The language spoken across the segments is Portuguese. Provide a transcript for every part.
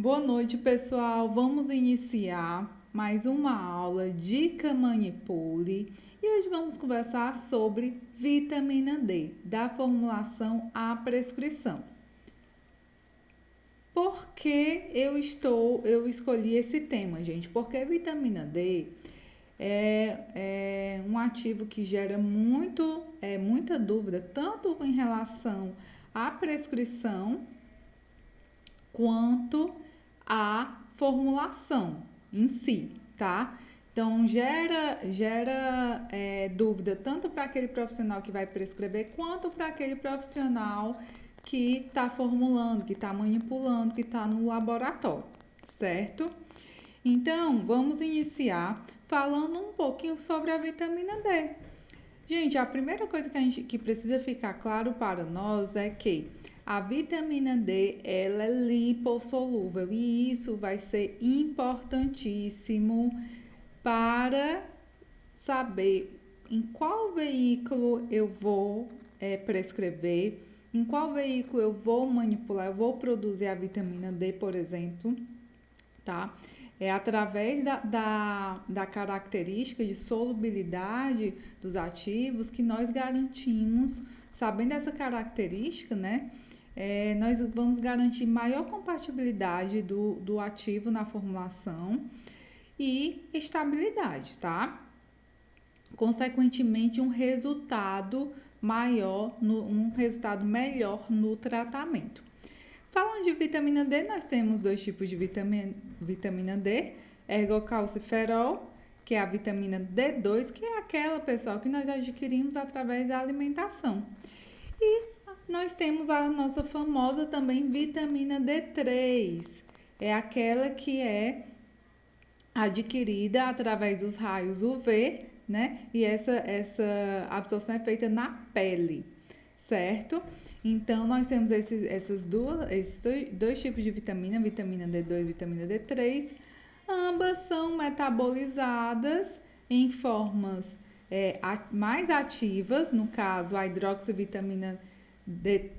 Boa noite, pessoal. Vamos iniciar mais uma aula Dica Manipule e hoje vamos conversar sobre vitamina D, da formulação à prescrição. Por que eu escolhi esse tema, gente? Porque vitamina D é um ativo que gera muita dúvida, tanto em relação à prescrição quanto a formulação em si, tá? Então, gera dúvida tanto para aquele profissional que vai prescrever, quanto para aquele profissional que está formulando, que está manipulando, que está no laboratório, certo? Então, vamos iniciar falando um pouquinho sobre a vitamina D. Gente, a primeira coisa que precisa ficar claro para nós é que a vitamina D, ela é lipossolúvel e isso vai ser importantíssimo para saber em qual veículo eu vou prescrever, em qual veículo eu vou manipular, eu vou produzir a vitamina D, por exemplo, tá? É através da característica de solubilidade dos ativos que nós garantimos, sabendo essa característica, né? Nós vamos garantir maior compatibilidade do ativo na formulação e estabilidade, tá? Consequentemente, um resultado melhor no tratamento. Falando de vitamina D, nós temos dois tipos de vitamina D, ergocalciferol, que é a vitamina D2, que é aquela, pessoal, que nós adquirimos através da alimentação. E nós temos a nossa famosa também vitamina D3, é aquela que é adquirida através dos raios UV, né? E essa absorção é feita na pele, certo? Então, nós temos esses dois tipos de vitamina D2 e vitamina D3. Ambas são metabolizadas em formas mais ativas, no caso, a hidroxivitamina D,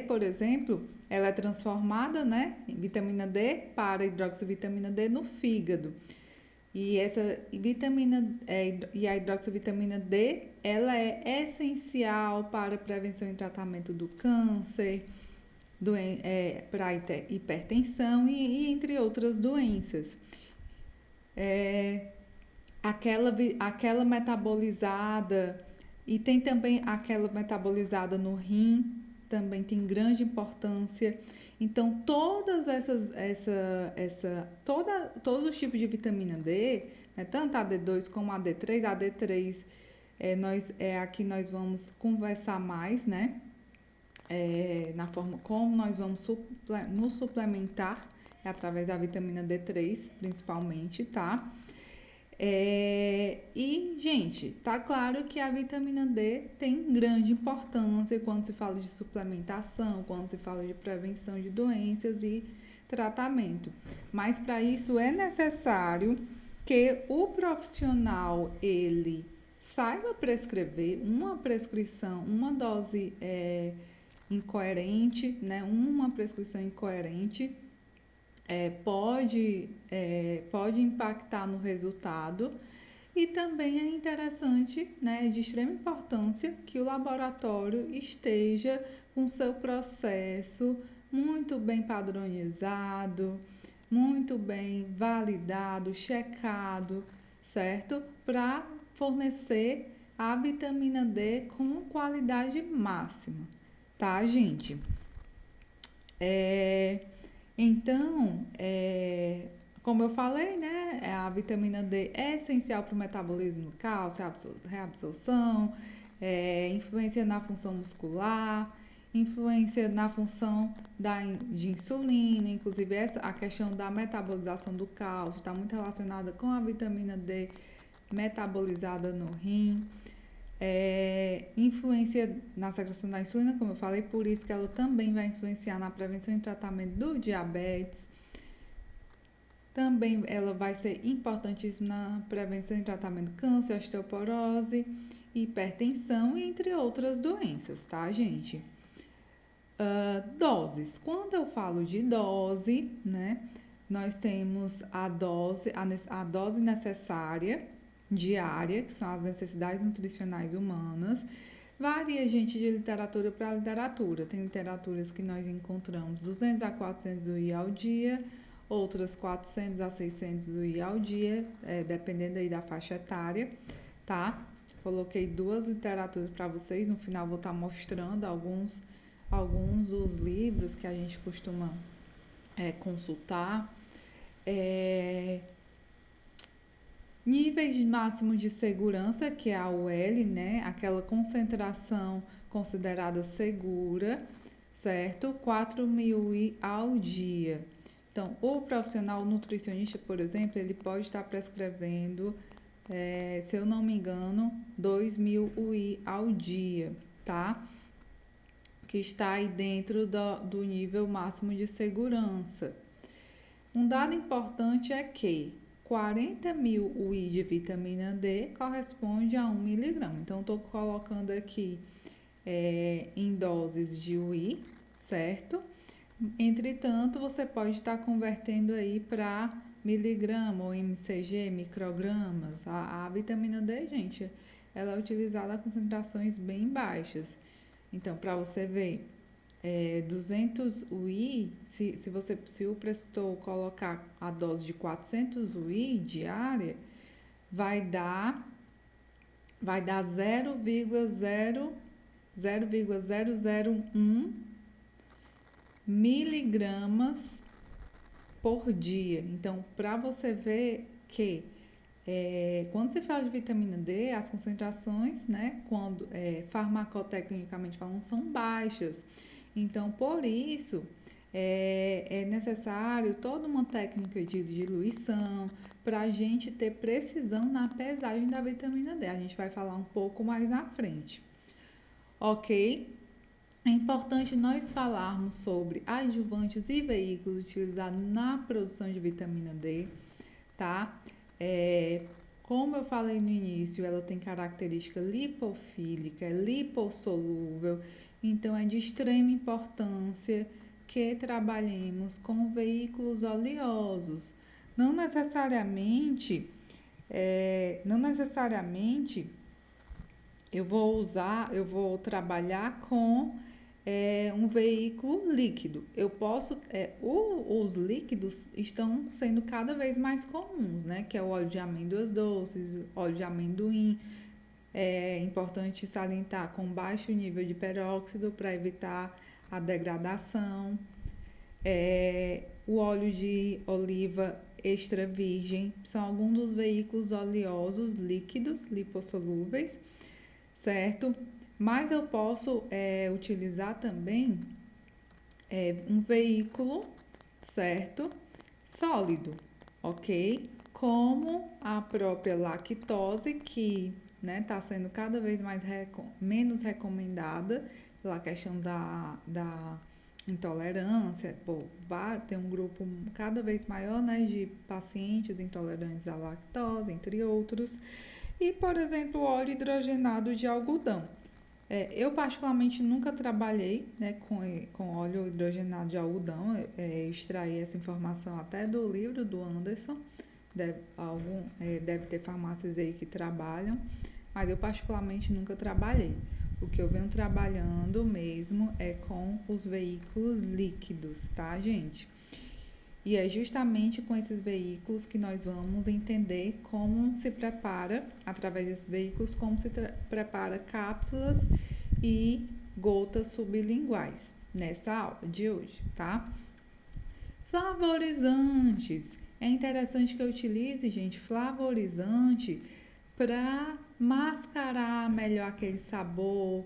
por exemplo, ela é transformada, né, em vitamina D para hidroxivitamina D no fígado. E essa e a hidroxivitamina D, ela é essencial para a prevenção e tratamento do câncer, para hipertensão e entre outras doenças. Aquela metabolizada, e tem também aquela metabolizada no rim, também tem grande importância. Então, todos os tipos de vitamina D, né, tanto a D2 como a D3 aqui nós vamos conversar mais, né? Na forma como nós vamos nos suplementar, através da vitamina D3, principalmente, tá? E, gente, tá claro que a vitamina D tem grande importância quando se fala de suplementação, quando se fala de prevenção de doenças e tratamento. Mas para isso é necessário que o profissional ele saiba prescrever uma prescrição, uma dose incoerente, né? Uma prescrição incoerente pode impactar no resultado e também é interessante, né, de extrema importância que o laboratório esteja com seu processo muito bem padronizado, muito bem validado, checado, certo? Para fornecer a vitamina D com qualidade máxima, tá, gente? Então, como eu falei, né, a vitamina D é essencial para o metabolismo do cálcio, reabsorção, influência na função muscular, influência na função de insulina, inclusive a questão da metabolização do cálcio está muito relacionada com a vitamina D metabolizada no rim. Influência na secreção da insulina, como eu falei, por isso que ela também vai influenciar na prevenção e tratamento do diabetes. Também ela vai ser importantíssima na prevenção e tratamento do câncer, osteoporose, hipertensão, entre outras doenças, tá, gente? Doses. Quando eu falo de dose, né, nós temos a dose necessária diária, que são as necessidades nutricionais humanas. Varia, gente, de literatura para literatura. Tem literaturas que nós encontramos 200 a 400 UI ao dia, outras 400 a 600 UI ao dia, dependendo aí da faixa etária, tá? Coloquei duas literaturas para vocês, no final vou estar mostrando alguns dos livros que a gente costuma consultar. Níveis máximos de segurança, que é a UL, né? Aquela concentração considerada segura, certo? 4.000 UI ao dia. Então, o profissional nutricionista, por exemplo, ele pode estar prescrevendo, se eu não me engano, 2.000 UI ao dia, tá? Que está aí dentro do nível máximo de segurança. Um dado importante é que 40.000 UI de vitamina D corresponde a 1 miligrama. Então, estou colocando aqui em doses de UI, certo? Entretanto, você pode estar convertendo aí para miligrama ou mcg, microgramas. A vitamina D, gente, ela é utilizada a concentrações bem baixas. Então, para você ver, 200 UI, se o prescritor colocar a dose de 400 UI diária, vai dar 0,001 miligramas por dia. Então, para você ver que quando se fala de vitamina D, as concentrações, né, farmacotecnicamente falando, são baixas. Então, por isso, é necessário toda uma técnica de diluição para a gente ter precisão na pesagem da vitamina D. A gente vai falar um pouco mais na frente, ok? É importante nós falarmos sobre adjuvantes e veículos utilizados na produção de vitamina D, tá? Como eu falei no início, ela tem característica lipofílica, é lipossolúvel, então é de extrema importância que trabalhemos com veículos oleosos. Não necessariamente eu vou trabalhar com um veículo líquido. Eu posso, os líquidos estão sendo cada vez mais comuns, né? Que é o óleo de amêndoas doces, óleo de amendoim. É importante salientar com baixo nível de peróxido para evitar a degradação. O óleo de oliva extra virgem são alguns dos veículos oleosos líquidos, lipossolúveis, certo? Mas eu posso utilizar também um veículo, certo? Sólido, ok? Como a própria lactose, que está sendo cada vez menos recomendada pela questão da intolerância. Tem um grupo cada vez maior, né, de pacientes intolerantes à lactose, entre outros. E, por exemplo, óleo hidrogenado de algodão. Eu particularmente nunca trabalhei, né, com óleo hidrogenado de algodão. Extraí essa informação até do livro do Anderson. Deve ter farmácias aí que trabalham, mas eu particularmente nunca trabalhei. O que eu venho trabalhando mesmo é com os veículos líquidos, tá, gente? E é justamente com esses veículos que nós vamos entender como se prepara, através desses veículos, como se prepara cápsulas e gotas sublinguais nessa aula de hoje, tá? Flavorizantes. É interessante que eu utilize, gente, flavorizante para mascarar melhor aquele sabor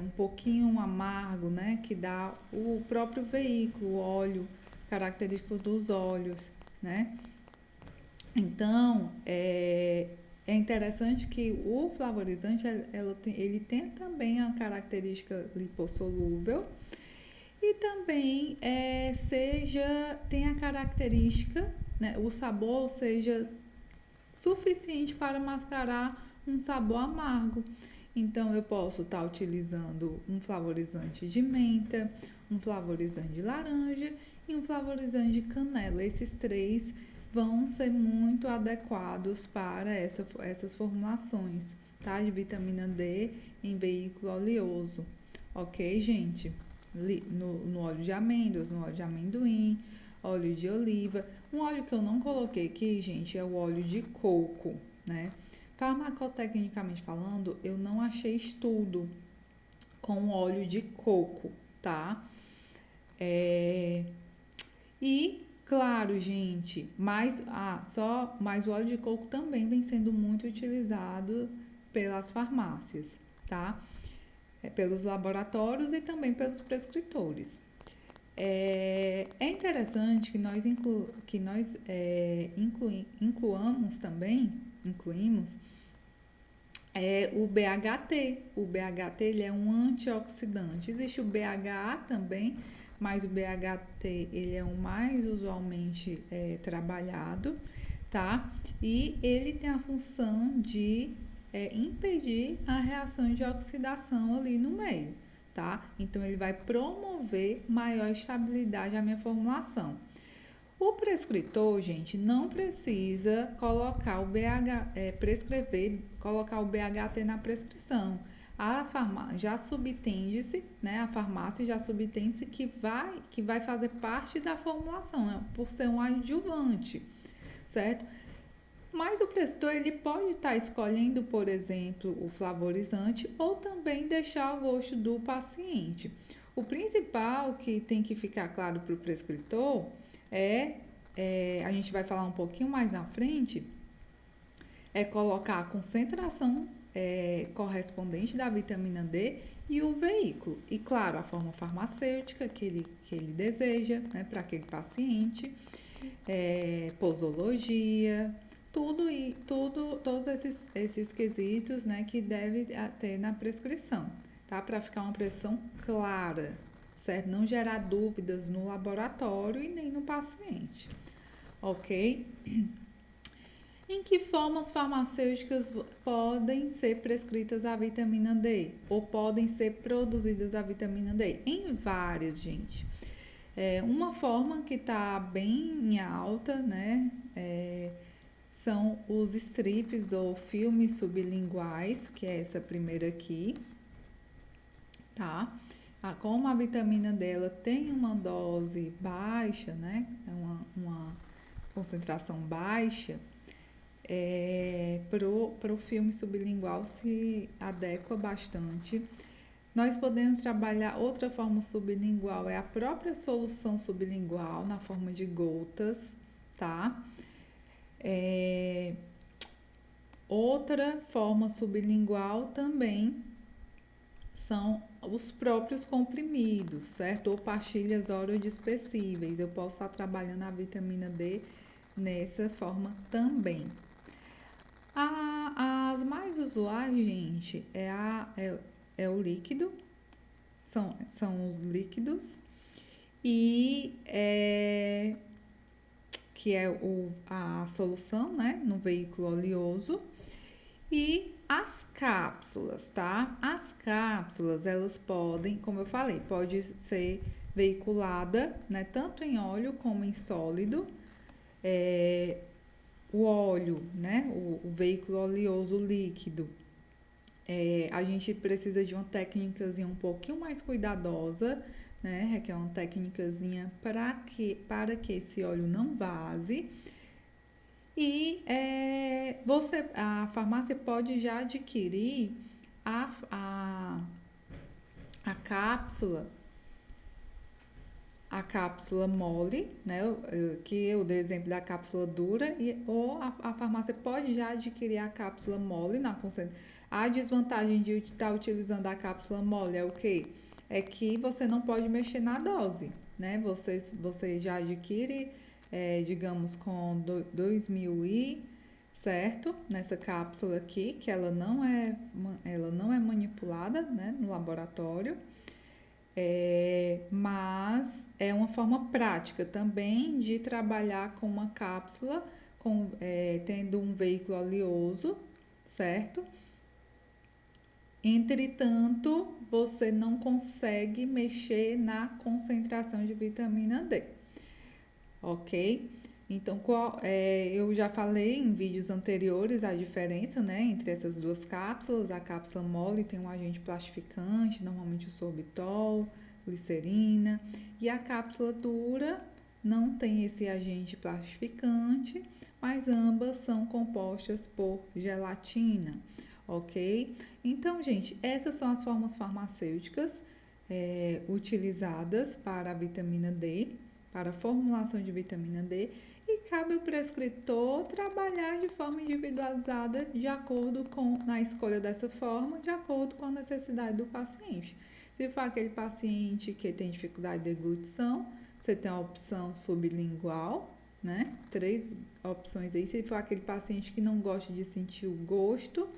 um pouquinho amargo, né? Que dá o próprio veículo, o óleo, característico dos óleos, né? Então, é interessante que o flavorizante, ele tem também a característica lipossolúvel e também tem a característica, né, o sabor seja suficiente para mascarar um sabor amargo. Então, eu posso estar utilizando um flavorizante de menta, um flavorizante de laranja e um flavorizante de canela. Esses três vão ser muito adequados para essas formulações, tá? De vitamina D em veículo oleoso, ok, gente? No óleo de amêndoas, no óleo de amendoim, óleo de oliva. Um óleo que eu não coloquei aqui, gente, é o óleo de coco, né? Farmacotecnicamente falando, eu não achei estudo com óleo de coco, tá? E, claro, gente, mas o óleo de coco também vem sendo muito utilizado pelas farmácias, tá? Pelos laboratórios e também pelos prescritores. É interessante que nós incluamos o BHT. O BHT ele é um antioxidante. Existe o BHA também, mas o BHT ele é o mais usualmente trabalhado, tá? E ele tem a função de impedir a reação de oxidação ali no meio, tá? Então ele vai promover maior estabilidade à minha formulação. O prescritor, gente, não precisa colocar colocar o BHT na prescrição. A farmácia já subentende-se, né? A farmácia já subentende-se que vai fazer parte da formulação, né? Por ser um adjuvante, certo? Mas o prescritor ele pode estar escolhendo, por exemplo, o flavorizante ou também deixar ao gosto do paciente. O principal que tem que ficar claro para o prescritor a gente vai falar um pouquinho mais na frente, é colocar a concentração correspondente da vitamina D e o veículo. E, claro, a forma farmacêutica que ele deseja, né, para aquele paciente, posologia, todos esses quesitos, né, que deve ter na prescrição, tá? Para ficar uma prescrição clara, certo? Não gerar dúvidas no laboratório e nem no paciente, ok? Em que formas farmacêuticas podem ser prescritas a vitamina D? Ou podem ser produzidas a vitamina D? Em várias, gente. Uma forma que está bem em alta, né? São os strips ou filmes sublinguais, que é essa primeira aqui, tá? Como a vitamina dela tem uma dose baixa, né? Uma concentração baixa, pro filme sublingual se adequa bastante. Nós podemos trabalhar outra forma sublingual, é a própria solução sublingual na forma de gotas, tá? Outra forma sublingual também são os próprios comprimidos, certo? Ou pastilhas orodispersíveis. Eu posso estar trabalhando a vitamina D nessa forma também. As mais usuais, gente, é o líquido, são os líquidos, e que é a solução, né, no veículo oleoso, e as cápsulas, tá? As cápsulas, elas podem, como eu falei, pode ser veiculada, né, tanto em óleo como em sólido. O óleo, né, o veículo oleoso líquido, a gente precisa de uma técnicazinha um pouquinho mais cuidadosa, né, requer uma técnicazinha para que esse óleo não vaze. E a farmácia pode já adquirir a cápsula mole, né? Que eu dei o exemplo da cápsula dura, ou a farmácia pode já adquirir a cápsula mole na concentração. A desvantagem de estar utilizando a cápsula mole é o quê? É que você não pode mexer na dose, né? Você já adquire, digamos, com 2.000 certo? Nessa cápsula aqui, que ela não é manipulada, né, no laboratório. Mas é uma forma prática também de trabalhar com uma cápsula, tendo um veículo oleoso, certo? Entretanto, você não consegue mexer na concentração de vitamina D, ok? Então, eu já falei em vídeos anteriores a diferença, né, entre essas duas cápsulas. A cápsula mole tem um agente plastificante, normalmente o sorbitol, glicerina, e a cápsula dura não tem esse agente plastificante, mas ambas são compostas por gelatina, ok? Então, gente, essas são as formas farmacêuticas utilizadas para a vitamina D, para a formulação de vitamina D, e cabe ao prescritor trabalhar de forma individualizada de acordo com, na escolha dessa forma, de acordo com a necessidade do paciente. Se for aquele paciente que tem dificuldade de deglutição, você tem a opção sublingual, né? 3 opções aí. Se for aquele paciente que não gosta de sentir o gosto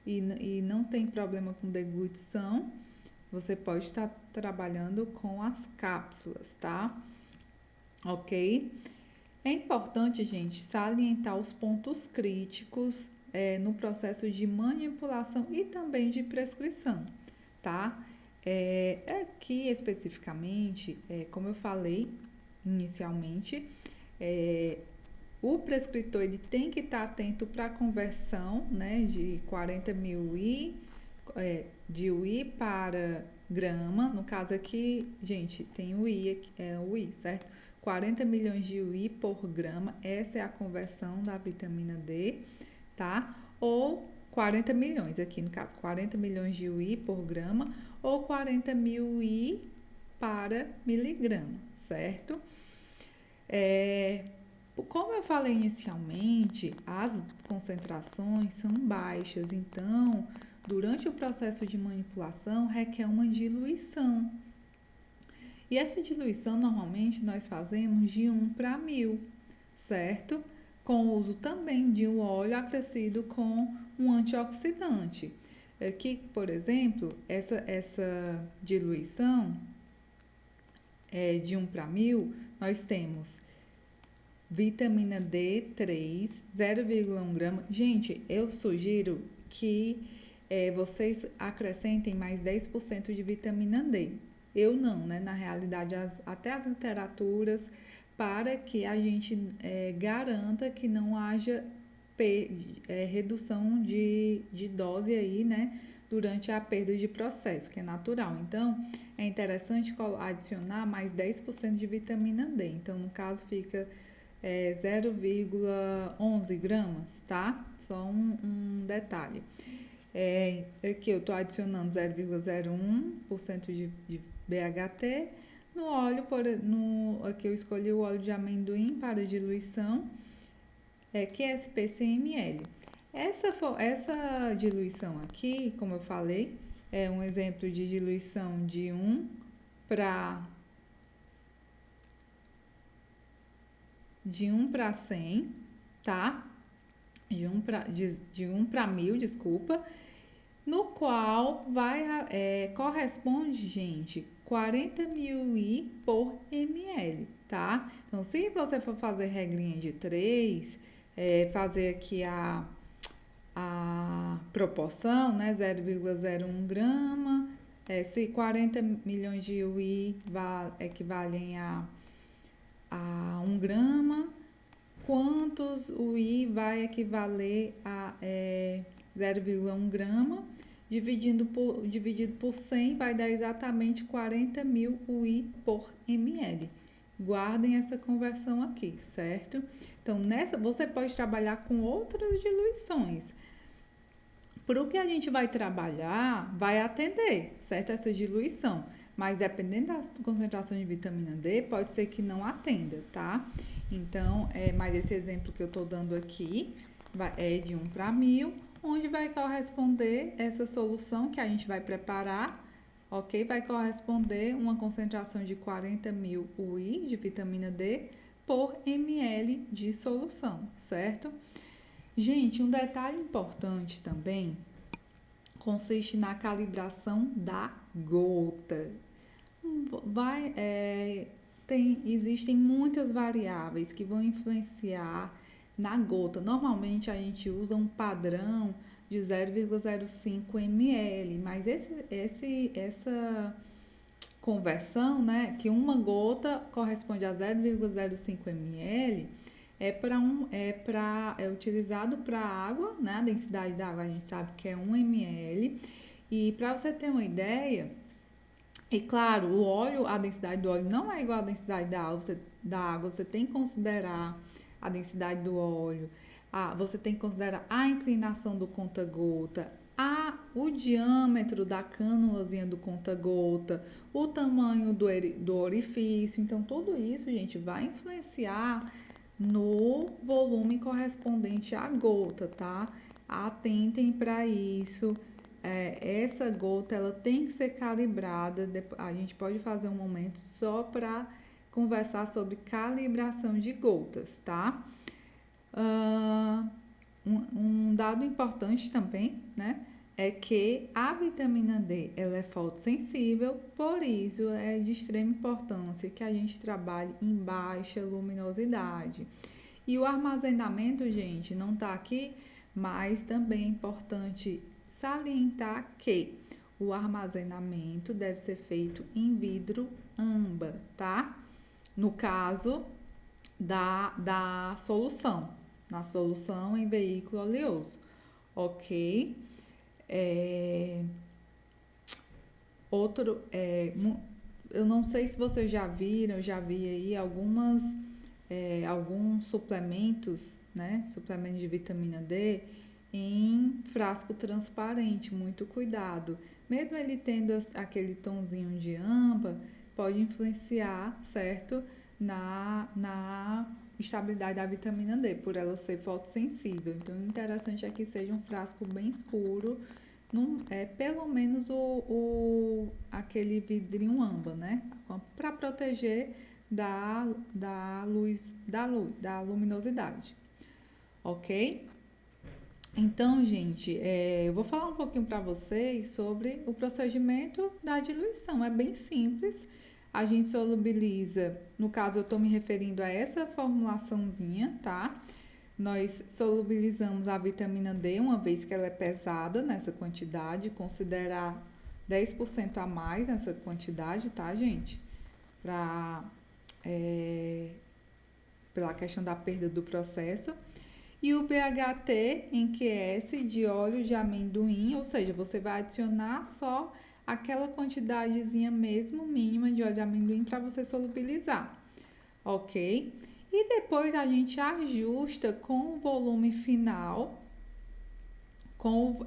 e não tem problema com deglutição, você pode estar trabalhando com as cápsulas, tá? Ok? É importante, gente, salientar os pontos críticos no processo de manipulação e também de prescrição, tá? Aqui especificamente, como eu falei inicialmente, o prescritor ele tem que estar atento para a conversão, né, de 40 mil de UI para grama. No caso aqui, gente, tem o I, o I, certo? 40 milhões de UI por grama, essa é a conversão da vitamina D, tá? Ou 40 milhões, aqui no caso, 40 milhões de UI por grama, ou 40 mil UI para miligrama, certo? Como eu falei inicialmente, as concentrações são baixas, então, durante o processo de manipulação, requer uma diluição. E essa diluição, normalmente, nós fazemos de 1 para 1000, certo? Com o uso também de um óleo acrescido com um antioxidante. Aqui, por exemplo, essa diluição de 1 para 1000, nós temos vitamina D3, 0,1 grama. Gente, eu sugiro que vocês acrescentem mais 10% de vitamina D. Eu não, né? Na realidade, até as literaturas, para que a gente garanta que não haja redução de dose aí, né? Durante a perda de processo, que é natural. Então, é interessante adicionar mais 10% de vitamina D. Então, no caso, fica 0,11 gramas, tá? Só um detalhe. Aqui eu tô adicionando 0,01% de BHT. No óleo, aqui eu escolhi o óleo de amendoim para diluição, que é SPCML. Essa diluição aqui, como eu falei, é um exemplo de diluição de 1 para 100, tá? De 1 para 1000, desculpa. No qual corresponde, gente, 40 mil I por ml, tá? Então, se você for fazer regrinha de 3, fazer aqui a proporção, né, 0,01 grama, se 40 milhões de UI equivalem a 1 grama, quantos UI vai equivaler a 0,1 grama, dividido por 100, vai dar exatamente 40 mil UI por ml. Guardem essa conversão aqui, certo? Então, você pode trabalhar com outras diluições. Para o que a gente vai trabalhar, vai atender, certo? Essa diluição. Mas dependendo da concentração de vitamina D, pode ser que não atenda, tá? Então, mas esse exemplo que eu tô dando aqui é de 1 para 1000, onde vai corresponder essa solução que a gente vai preparar, ok? Vai corresponder uma concentração de 40 mil UI de vitamina D por ml de solução, certo? Gente, um detalhe importante também consiste na calibração da gota. Existem muitas variáveis que vão influenciar na gota. Normalmente a gente usa um padrão de 0,05 ml. Mas essa conversão, né, que uma gota corresponde a 0,05 ml, é utilizado para água, né? A densidade da água a gente sabe que é 1 ml. E para você ter uma ideia, e claro, o óleo, a densidade do óleo não é igual à densidade da água, você tem que considerar a densidade do óleo, você tem que considerar a inclinação do conta-gota, o diâmetro da cânulazinha do conta-gota, o tamanho do orifício. Então, tudo isso, gente, vai influenciar no volume correspondente à gota, tá? Atentem para isso. Essa gota, ela tem que ser calibrada. A gente pode fazer um momento só para conversar sobre calibração de gotas, tá? Um dado importante também, né, é que a vitamina D, ela é fotossensível, por isso é de extrema importância que a gente trabalhe em baixa luminosidade. E o armazenamento, gente, não tá aqui, mas também é importante salientar que o armazenamento deve ser feito em vidro âmbar, tá? No caso da solução, na solução em veículo oleoso, ok? Eu não sei se vocês já viram, eu já vi aí alguns suplementos, né? Suplementos de vitamina D em frasco transparente, muito cuidado. Mesmo ele tendo aquele tonzinho de âmbar, pode influenciar, certo? Na estabilidade da vitamina D, por ela ser fotossensível. Então, o interessante é que seja um frasco bem escuro, pelo menos aquele vidrinho âmbar, né? Para proteger da luminosidade, ok? Então, gente, eu vou falar um pouquinho para vocês sobre o procedimento da diluição. É bem simples. A gente solubiliza, no caso eu estou me referindo a essa formulaçãozinha, tá? Nós solubilizamos a vitamina D, uma vez que ela é pesada nessa quantidade, considerar 10% a mais nessa quantidade, tá, gente? Pela questão da perda do processo. E o BHT em QS de óleo de amendoim, ou seja, você vai adicionar só aquela quantidadezinha mesmo mínima de óleo de amendoim para você solubilizar, ok? E depois a gente ajusta com o volume final, com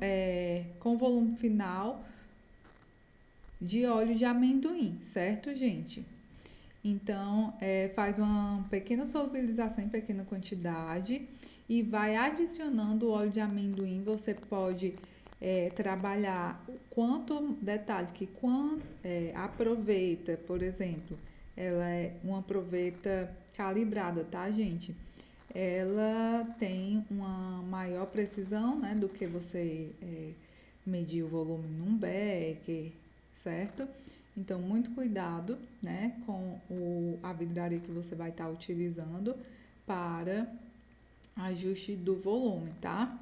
o volume final de óleo de amendoim, certo, gente? Então, faz uma pequena solubilização em pequena quantidade e vai adicionando o óleo de amendoim. Você pode trabalhar detalhe que quando a proveta, por exemplo, ela é uma proveta calibrada, tá, gente? Ela tem uma maior precisão, né, do que você medir o volume num becker, certo? Então, muito cuidado, né, com a vidraria que você vai estar utilizando para ajuste do volume, tá?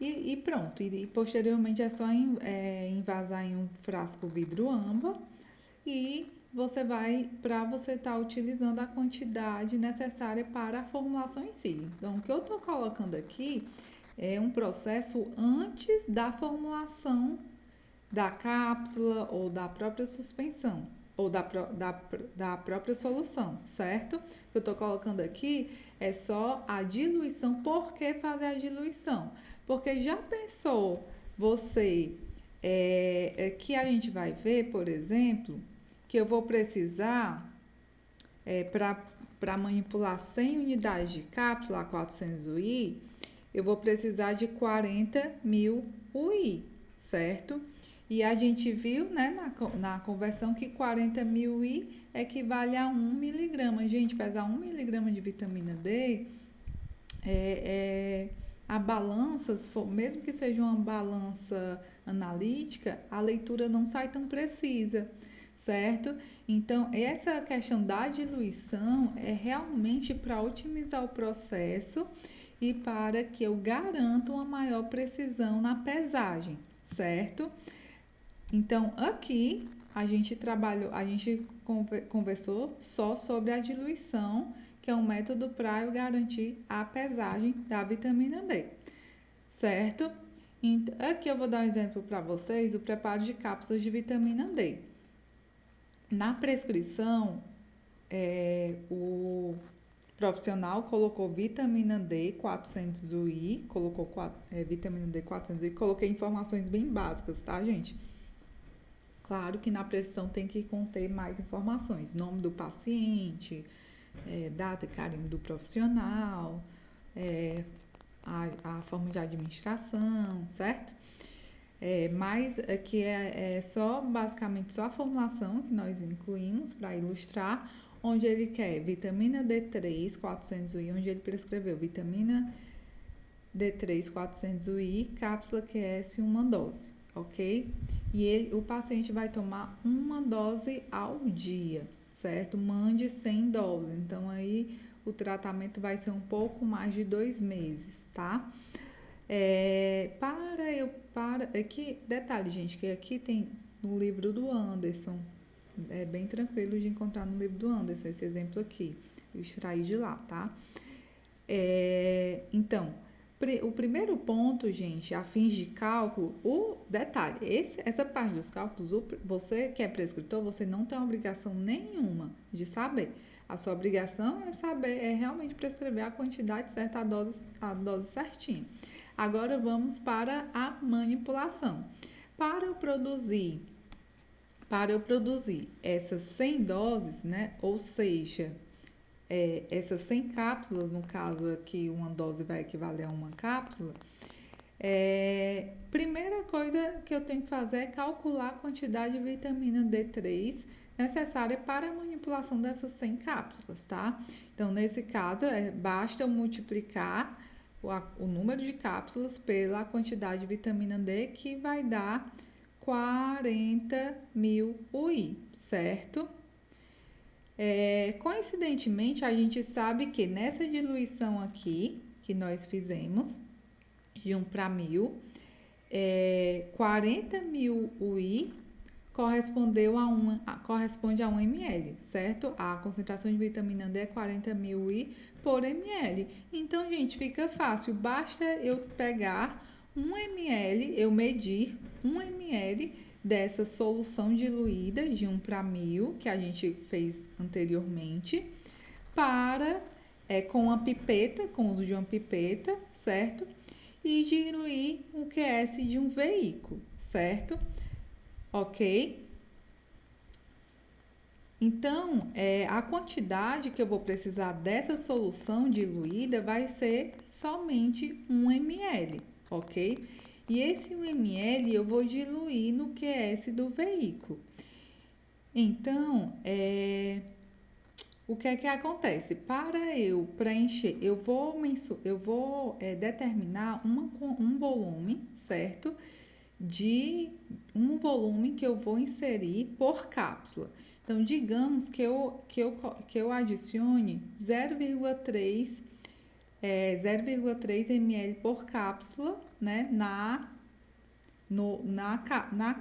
E pronto, e posteriormente é só envasar em um frasco vidro âmbar e para você estar utilizando a quantidade necessária para a formulação em si. Então, o que eu estou colocando aqui é um processo antes da formulação da cápsula ou da própria suspensão ou da própria solução, certo? O que eu estou colocando aqui é só a diluição. Por que fazer a diluição? Porque já pensou você que a gente vai ver, por exemplo, que eu vou precisar para manipular 100 unidades de cápsula a 400 UI, eu vou precisar de 40.000 UI, certo? E a gente viu, né, na conversão que 40.000 UI equivale a 1 miligrama. Gente, pesar 1 miligrama de vitamina D, a balança, mesmo que seja uma balança analítica, a leitura não sai tão precisa, certo? Então, essa questão da diluição é realmente para otimizar o processo e para que eu garanta uma maior precisão na pesagem, certo? Então, aqui a gente conversou só sobre a diluição, que é um método para eu garantir a pesagem da vitamina D, certo? Então, aqui eu vou dar um exemplo para vocês do preparo de cápsulas de vitamina D. Na prescrição, o profissional colocou vitamina D 400 UI, colocou vitamina D 400 UI, coloquei informações bem básicas, tá, gente? Claro que na prescrição tem que conter mais informações, nome do paciente, data e carimbo do profissional, a forma de administração, certo? Mas aqui basicamente só a formulação que nós incluímos para ilustrar, onde ele quer vitamina D3 400 UI, onde ele prescreveu vitamina D3 400 UI, cápsula QS, uma dose, ok? E o paciente vai tomar uma dose ao dia, certo? Mande 100 doses, então aí o tratamento vai ser um pouco mais de 2 meses, tá? Aqui, detalhe, gente, que aqui tem no livro do Anderson, é bem tranquilo de encontrar no livro do Anderson, esse exemplo aqui, eu extraí de lá, tá? Então, o primeiro ponto, gente, a fins de cálculo, o detalhe, essa parte dos cálculos, você que é prescritor, você não tem obrigação nenhuma de saber. A sua obrigação é saber, realmente prescrever a quantidade certa, a dose certinha. Agora vamos para a manipulação. Para eu produzir essas 100 doses, né? Ou seja, essas 100 cápsulas, no caso aqui uma dose vai equivaler a uma cápsula, primeira coisa que eu tenho que fazer é calcular a quantidade de vitamina D3 necessária para a manipulação dessas 100 cápsulas, tá? Então, nesse caso, basta eu multiplicar o número de cápsulas pela quantidade de vitamina D, que vai dar 40.000 UI, certo? Coincidentemente, a gente sabe que nessa diluição aqui, que nós fizemos, de 1 para 1.000, 40.000 UI corresponde a 1 ml, certo? A concentração de vitamina D é 40.000 UI por ml. Então, gente, fica fácil. Basta eu pegar 1 ml, eu medir 1 ml dessa solução diluída de 1 para 1.000, que a gente fez anteriormente, com uma pipeta, com o uso de uma pipeta, certo? E diluir o QS de um veículo, certo? Ok? Então, a quantidade que eu vou precisar dessa solução diluída vai ser somente 1 ml, ok? E esse 1 ml eu vou diluir no QS do veículo. Então, o que é que acontece? Para eu preencher, eu vou determinar um volume, certo? De um volume que eu vou inserir por cápsula. Então, digamos que eu adicione 0,3 ml por cápsula, né, na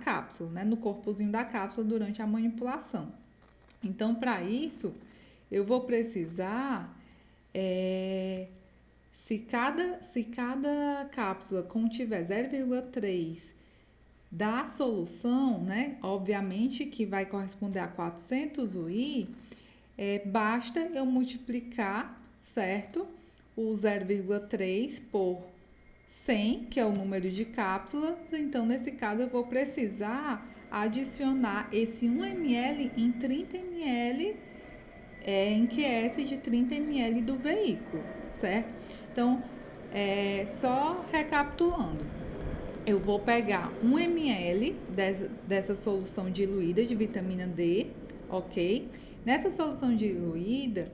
cápsula, né, no corpozinho da cápsula durante a manipulação. Então, para isso, eu vou precisar, se cada cápsula contiver 0,3 da solução, né, obviamente que vai corresponder a 400 UI, basta eu multiplicar, certo? O 0,3 por 100, que é o número de cápsulas. Então, nesse caso, eu vou precisar adicionar esse 1 ml em 30 ml, em QS de 30 ml do veículo, certo? Então, só recapitulando. Eu vou pegar 1 ml dessa solução diluída de vitamina D, ok? Nessa solução diluída,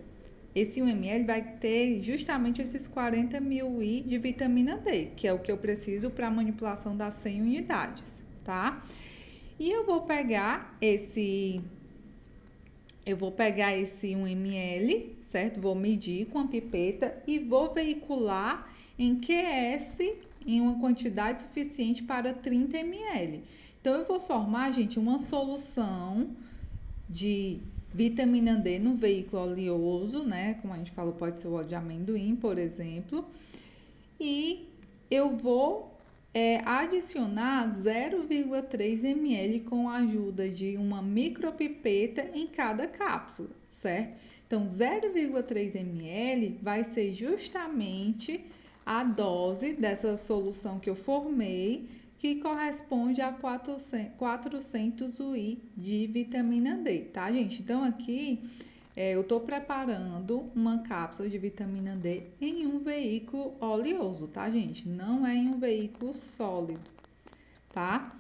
esse 1 ml vai ter justamente esses 40.000 UI de vitamina D, que é o que eu preciso para a manipulação das 100 unidades, tá? E eu vou pegar esse 1 ml, certo? Vou medir com a pipeta e vou veicular em QS em uma quantidade suficiente para 30 ml. Então, eu vou formar, gente, uma solução de vitamina D no veículo oleoso, né? Como a gente falou, pode ser o óleo de amendoim, por exemplo. E eu vou adicionar 0,3 ml com a ajuda de uma micropipeta em cada cápsula, certo? Então, 0,3 ml vai ser justamente a dose dessa solução que eu formei, que corresponde a 400 UI de vitamina D, tá, gente? Então, aqui eu estou preparando uma cápsula de vitamina D em um veículo oleoso, tá, gente? Não é em um veículo sólido, tá?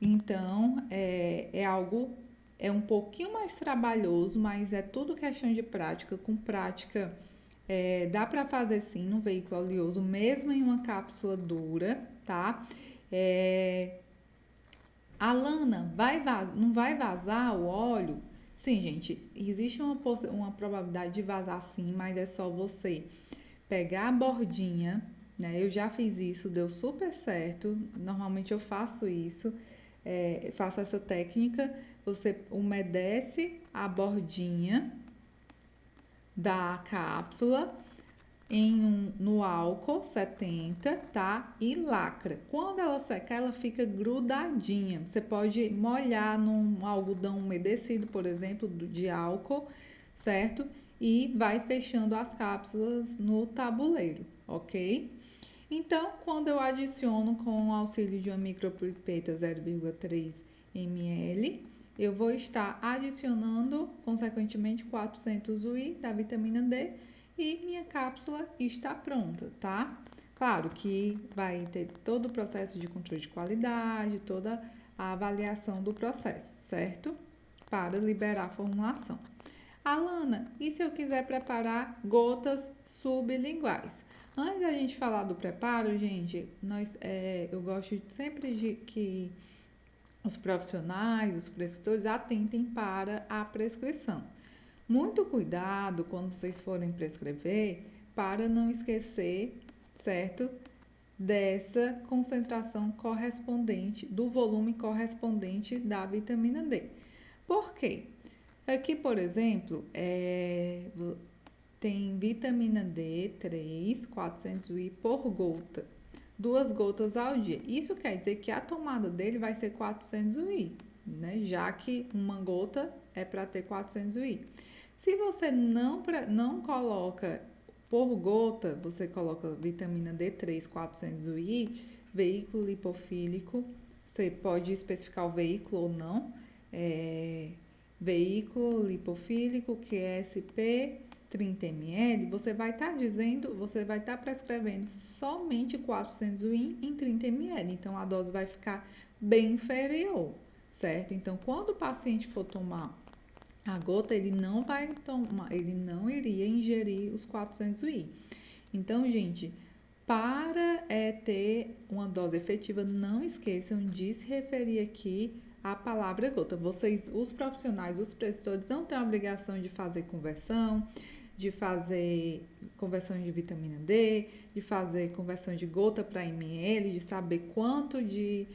Então, é um pouquinho mais trabalhoso, mas é tudo questão de prática. Com prática, dá para fazer sim no veículo oleoso, mesmo em uma cápsula dura, tá? Alana, não vai vazar o óleo? Sim, gente, existe uma probabilidade de vazar sim, mas é só você pegar a bordinha, né? Eu já fiz isso, deu super certo. Normalmente eu faço isso, faço essa técnica. Você umedece a bordinha da cápsula no álcool 70, tá? E lacra. Quando ela secar, ela fica grudadinha. Você pode molhar num algodão umedecido, por exemplo, de álcool, certo? E vai fechando as cápsulas no tabuleiro, ok? Então, quando eu adiciono com o auxílio de uma micropipeta 0,3 ml, eu vou estar adicionando, consequentemente, 400 UI da vitamina D e minha cápsula está pronta, tá? Claro que vai ter todo o processo de controle de qualidade, toda a avaliação do processo, certo? Para liberar a formulação. Alana, e se eu quiser preparar gotas sublinguais? Antes da gente falar do preparo, gente, eu gosto sempre de que os profissionais, os prescritores atentem para a prescrição. Muito cuidado quando vocês forem prescrever para não esquecer, certo? Dessa concentração correspondente, do volume correspondente da vitamina D. Por quê? Aqui, por exemplo, tem vitamina D3, 400 UI por gota. 2 gotas ao dia. Isso quer dizer que a tomada dele vai ser 400 UI, né? Já que uma gota é para ter 400 UI. Se você não coloca por gota, você coloca vitamina D3, 400 UI, veículo lipofílico, você pode especificar o veículo ou não, veículo lipofílico, QSP, 30 ml, você vai estar prescrevendo somente 400 UI em 30 ml, então a dose vai ficar bem inferior, certo? Então, quando o paciente for tomar a gota, ele não iria ingerir os 400 UI. Então, gente, para ter uma dose efetiva, não esqueçam de se referir aqui à palavra gota. Os profissionais, os prescritores, não têm a obrigação de fazer conversão de vitamina D, de fazer conversão de gota para ml, de saber quanto de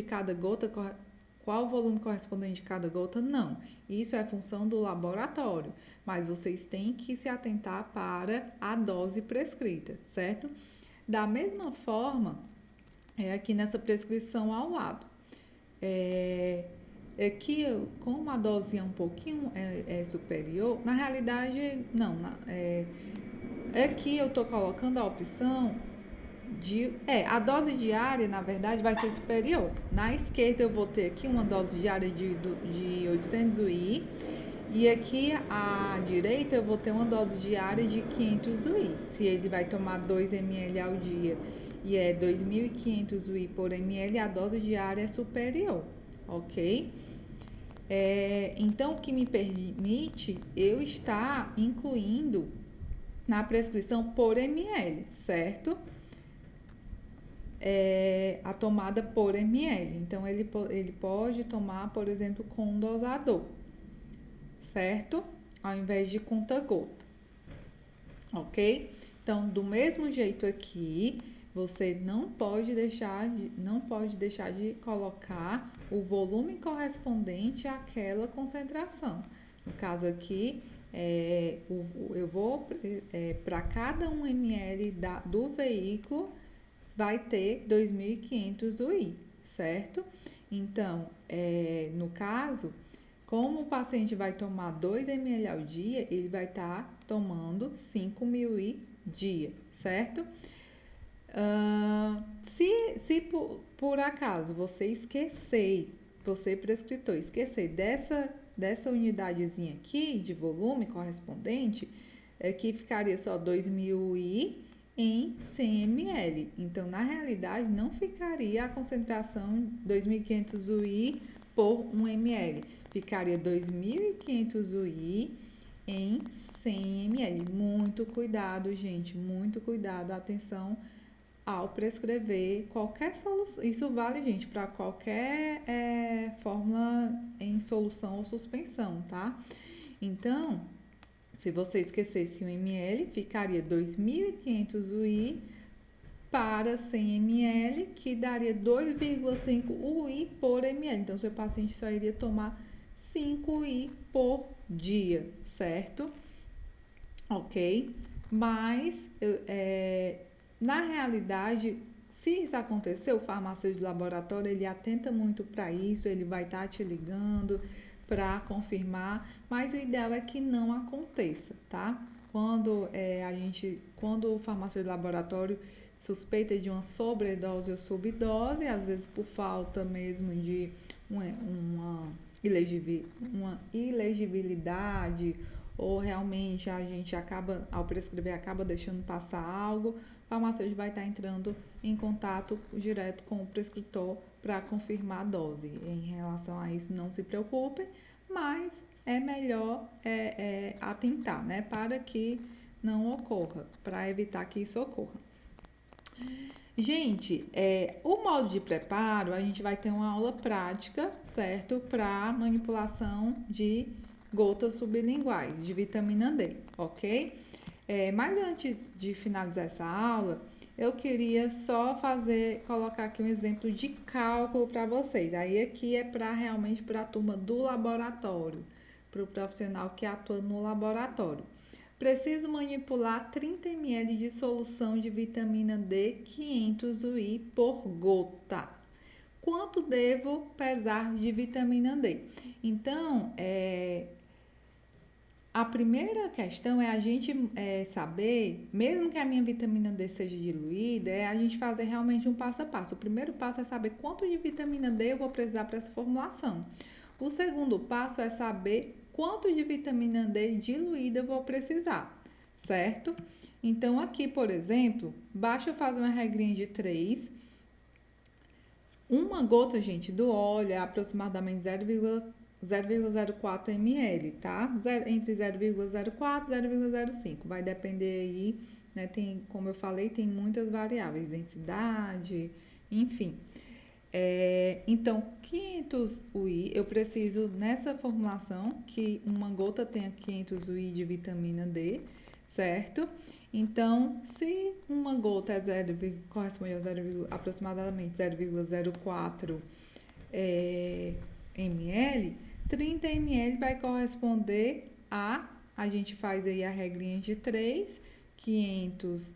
cada gota, qual o volume correspondente de cada gota, não. Isso é função do laboratório, mas vocês têm que se atentar para a dose prescrita, certo? Da mesma forma, aqui nessa prescrição ao lado. Aqui, como a dose é um pouquinho superior, na realidade, não. Aqui eu estou colocando a opção a dose diária, na verdade, vai ser superior. Na esquerda eu vou ter aqui uma dose diária de 800 UI e aqui à direita eu vou ter uma dose diária de 500 UI. Se ele vai tomar 2 ml ao dia e é 2.500 UI por ml, a dose diária é superior, ok? Então, o que me permite eu estar incluindo na prescrição por ml, certo? A tomada por ml. Então, ele pode tomar, por exemplo, com um dosador, certo? Ao invés de conta-gota, ok? Então, do mesmo jeito aqui, você não pode deixar de colocar o volume correspondente àquela concentração. No caso aqui, eu vou para cada 1 ml do veículo vai ter 2.500 UI, certo? Então, no caso, como o paciente vai tomar 2 ml ao dia, ele vai estar tomando 5.000 UI dia, certo? Se por acaso você prescritor, esquecer dessa unidadezinha aqui de volume correspondente, que ficaria só 2.000 I em 100 ml. Então, na realidade, não ficaria a concentração 2.500 UI por 1 ml. Ficaria 2.500 UI em 100 ml. Muito cuidado, gente, muito cuidado, atenção ao prescrever qualquer solução. Isso vale, gente, para qualquer fórmula em solução ou suspensão, tá? Então, se você esquecesse 1 ml, ficaria 2.500 UI para 100 ml, que daria 2,5 UI por ml. Então, seu paciente só iria tomar 5 UI por dia, certo? Ok? Mas, na realidade, se isso acontecer, o farmacêutico de laboratório, ele atenta muito para isso, ele vai estar te ligando para confirmar, mas o ideal é que não aconteça, tá? Quando o farmacêutico de laboratório suspeita de uma sobredose ou subdose, às vezes por falta mesmo de uma ilegibilidade, ou realmente a gente acaba, ao prescrever, acaba deixando passar algo, o farmacêutico vai estar entrando em contato direto com o prescritor para confirmar a dose. Em relação a isso, não se preocupem, mas é melhor atentar, né, para que não ocorra, para evitar que isso ocorra. Gente, o modo de preparo, a gente vai ter uma aula prática, certo? Para manipulação de gotas sublinguais de vitamina D, ok? Mas antes de finalizar essa aula, eu queria só colocar aqui um exemplo de cálculo para vocês. Aí aqui é realmente para a turma do laboratório, para o profissional que atua no laboratório. Preciso manipular 30 ml de solução de vitamina D 500 UI por gota. Quanto devo pesar de vitamina D? Então, a primeira questão é a gente saber, mesmo que a minha vitamina D seja diluída, é a gente fazer realmente um passo a passo. O primeiro passo é saber quanto de vitamina D eu vou precisar para essa formulação. O segundo passo é saber quanto de vitamina D diluída eu vou precisar, certo? Então, aqui, por exemplo, basta eu fazer uma regrinha de 3. Uma gota, gente, do óleo é aproximadamente 0,04 ml, tá? Entre 0,04 e 0,05. Vai depender aí, né? Como eu falei, tem muitas variáveis, densidade, enfim. Então, 500 UI, eu preciso nessa formulação que uma gota tenha 500 UI de vitamina D, certo? Então, se uma gota corresponde a aproximadamente 0,04 ml, 30 ml vai corresponder a gente faz aí a regrinha de 3, 500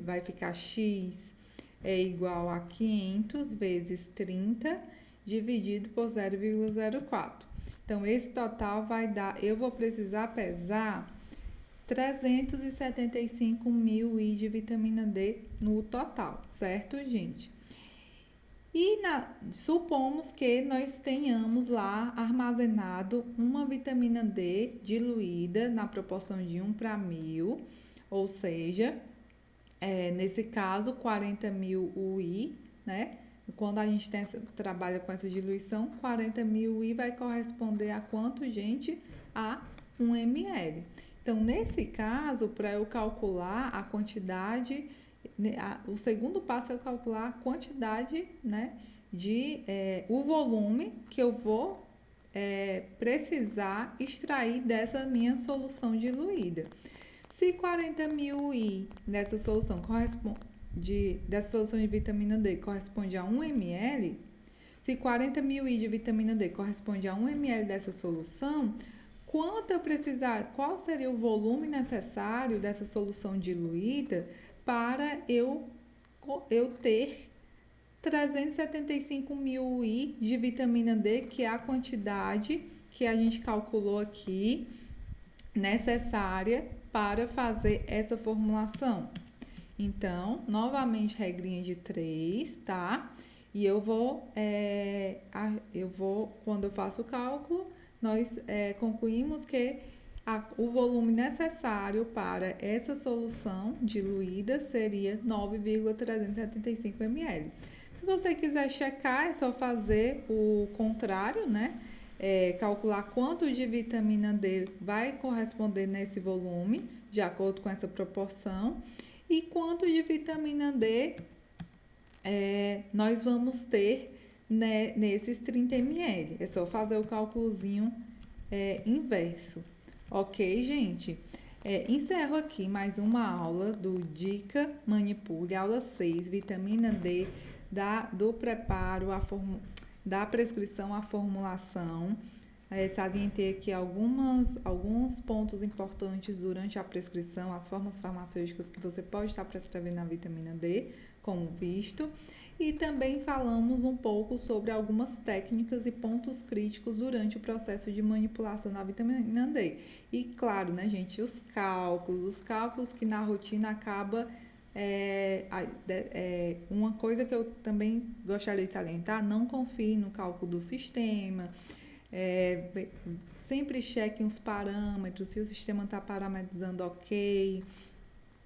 vai ficar X é igual a 500 vezes 30 dividido por 0,04. Então, esse total vai dar, eu vou precisar pesar 375 mil I de vitamina D no total, certo, gente? E supomos que nós tenhamos lá armazenado uma vitamina D diluída na proporção de 1 para 1000, ou seja, nesse caso, 40.000 UI, né? Quando a gente trabalha com essa diluição, 40.000 UI vai corresponder a quanto, gente? A 1 ml. Então, nesse caso, para eu calcular a quantidade, o segundo passo é eu calcular a quantidade, né? O volume que eu vou precisar extrair dessa minha solução diluída. Se 40.000 I dessa solução dessa solução de vitamina D corresponde a 1 ml, se 40.000 I de vitamina D corresponde a 1 ml dessa solução, quanto eu precisar, qual seria o volume necessário dessa solução diluída para eu ter 375.000 I de vitamina D, que é a quantidade que a gente calculou aqui necessária para fazer essa formulação. Então, novamente, regrinha de 3, tá? E quando eu faço o cálculo, nós concluímos que o volume necessário para essa solução diluída seria 9,375 ml. Se você quiser checar, é só fazer o contrário, né? Calcular quanto de vitamina D vai corresponder nesse volume, de acordo com essa proporção, e quanto de vitamina D nós vamos ter, né, nesses 30 ml. É só fazer o cálculozinho inverso. Ok, gente? Encerro aqui mais uma aula do Dica Manipule, aula 6, vitamina D, do preparo, da prescrição à formulação. Salientei aqui alguns pontos importantes durante a prescrição, as formas farmacêuticas que você pode estar prescrevendo a vitamina D, como visto. E também falamos um pouco sobre algumas técnicas e pontos críticos durante o processo de manipulação da vitamina D. E claro, né, gente, os cálculos que na rotina acaba... uma coisa que eu também gostaria de salientar: não confie no cálculo do sistema, sempre cheque os parâmetros, se o sistema está parametrizando ok,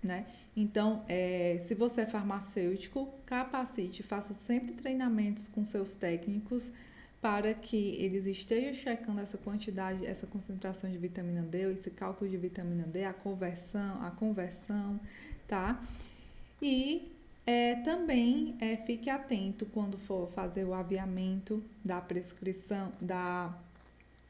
né? Então, se você é farmacêutico, capacite, faça sempre treinamentos com seus técnicos para que eles estejam checando essa quantidade, essa concentração de vitamina D, esse cálculo de vitamina D, a conversão, tá? E também fique atento quando for fazer o aviamento da prescrição, da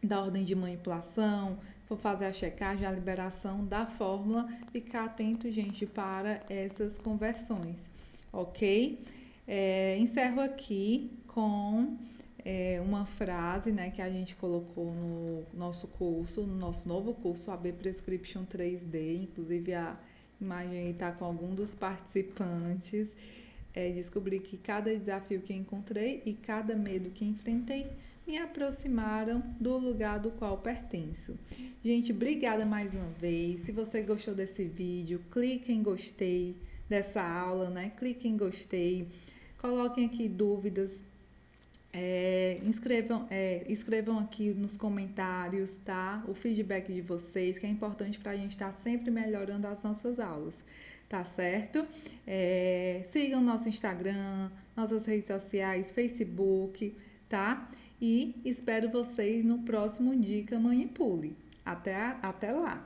ordem de manipulação, for fazer a checagem, a liberação da fórmula, ficar atento, gente, para essas conversões, ok? Encerro aqui com uma frase, né, que a gente colocou no nosso curso, no nosso novo curso, AB Prescription 3D, inclusive a imagem aí está com algum dos participantes. Descobri que cada desafio que encontrei e cada medo que enfrentei me aproximaram do lugar do qual pertenço. Gente, obrigada mais uma vez. Se você gostou desse vídeo, clique em gostei dessa aula, né? Clique em gostei. Coloquem aqui dúvidas. Escrevam aqui nos comentários, tá? O feedback de vocês, que é importante para a gente estar sempre melhorando as nossas aulas, tá certo? Sigam nosso Instagram, nossas redes sociais, Facebook, tá? E espero vocês no próximo Dica Manipule. Até lá!